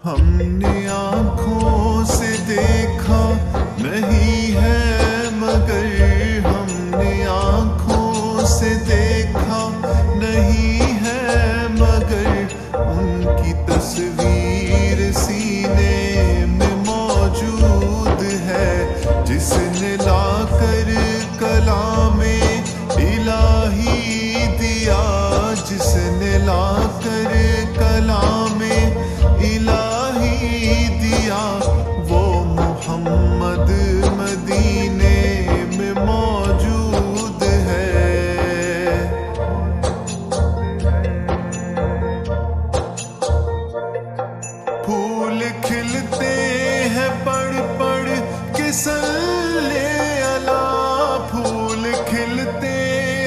ہم نے آنکھوں سے دیکھا نہیں ہے مگر ہم نے آنکھوں سے دیکھا نہیں ہے مگر ان کی تصویر سینے میں موجود ہے، جس نے لا کر کلام الہی دیا، جس نے لا کر کلام الہی دیا، وہ محمد مدینے میں موجود ہے۔ پھول کھلتے ہیں پڑھ پڑھ کے صلی اللہ، پھول کھلتے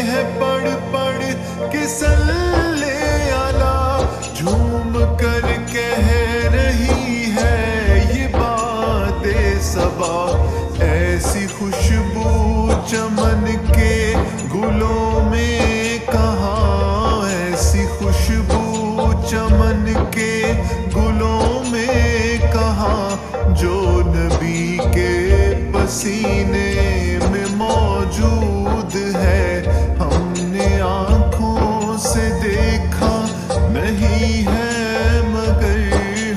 ہیں پڑھ پڑھ کے صلی اللہ، جھوم کر کہہ رہی ہے یہ بات صبا، ایسی خوشبو چمن کے گلوں میں کہاں، ایسی خوشبو چمن کے گلوں میں کہاں، جو نبی کے پسینے میں موجود ہے۔ ہم نے آنکھوں سے دیکھا نہیں ہے مگر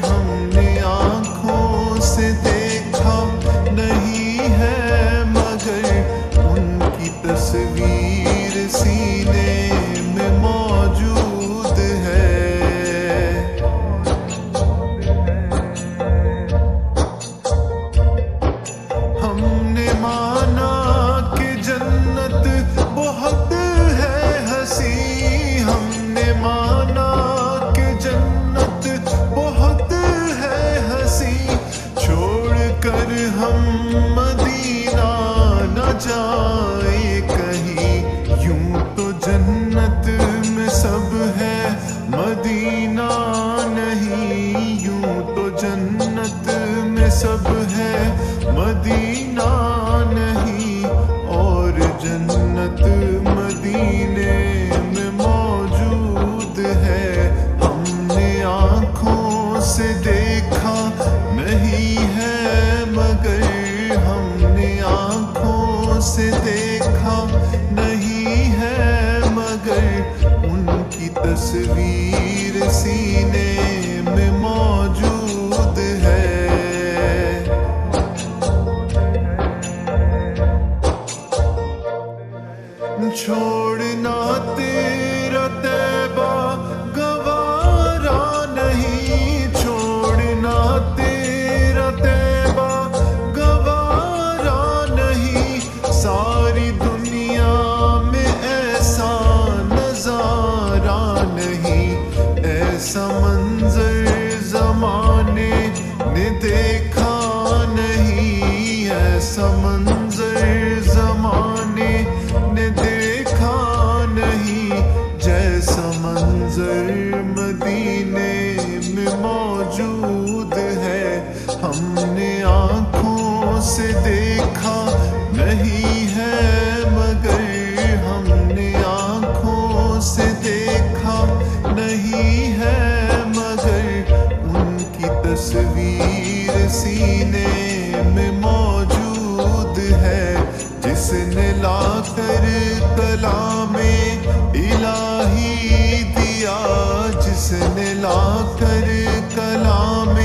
ہم نے آنکھوں سے دیکھا نہیں ہے مگر ان کی تصویر سینے میں موجود ہے۔ ہم نے مانا کہ جنت بہت ہے ہنسی، ہم نے مانا کہ جنت بہت ہے ہنسی، چھوڑ کر ہم مدینہ نہ جائیں کہیں، یوں تو جنت میں سب ہے مدینہ نہیں، یوں تو جنت میں سب ہے مدینہ نہیں، اور جنت مدینے میں موجود ہے۔ ہم نے آنکھوں سے دیکھا نہیں ہے مگر ہم نے آنکھوں سے دیکھا نہیں ہے مگر ان کی تصویر سینے میں موجود ہے۔ چھوڑنا تیرا طیبہ گوارا نہیں، چھوڑنا تیرا طیبہ گوارا نہیں، ساری دنیا میں ایسا نظارہ نہیں، ایسا منظر زمانے نے دیکھا نہیں، ایسا منظر زمانے نے دیکھا نہیں، جیسا منظر مدینے میں موجود ہے۔ ہم نے آنکھوں سے دیکھا نہیں ہے مگر ہم نے آنکھوں سے دیکھا نہیں ہے مگر ان کی تصویر سینے میں موجود ہے، جس نے لا کر کلام الہی دیا، جس نے لا کر کلام